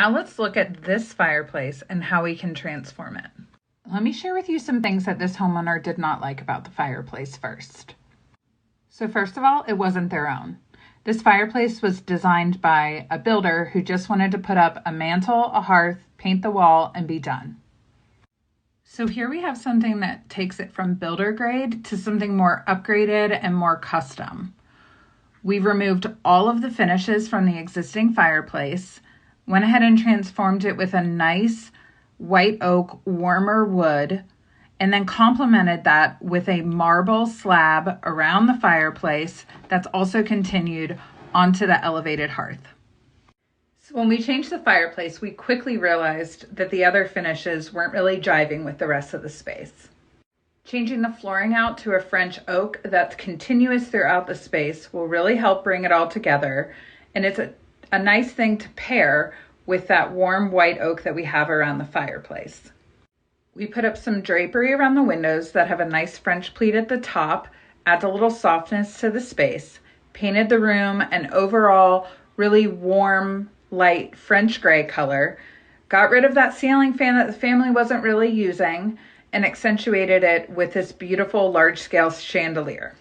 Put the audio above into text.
Now let's look at this fireplace and how we can transform it. Let me share with you some things that this homeowner did not like about the fireplace first. So first of all, it wasn't their own. This fireplace was designed by a builder who just wanted to put up a mantle, a hearth, paint the wall, and be done. So here we have something that takes it from builder grade to something more upgraded and more custom. We've removed all of the finishes from the existing fireplace, went ahead and transformed it with a nice white oak warmer wood, and then complemented that with a marble slab around the fireplace that's also continued onto the elevated hearth. So when we changed the fireplace, we quickly realized that the other finishes weren't really jiving with the rest of the space. Changing the flooring out to a French oak that's continuous throughout the space will really help bring it all together, and it's a nice thing to pair with that warm white oak that we have around the fireplace. We put up some drapery around the windows that have a nice French pleat at the top, adds a little softness to the space, painted the room an overall really warm, light French gray color, got rid of that ceiling fan that the family wasn't really using, and accentuated it with this beautiful large-scale chandelier.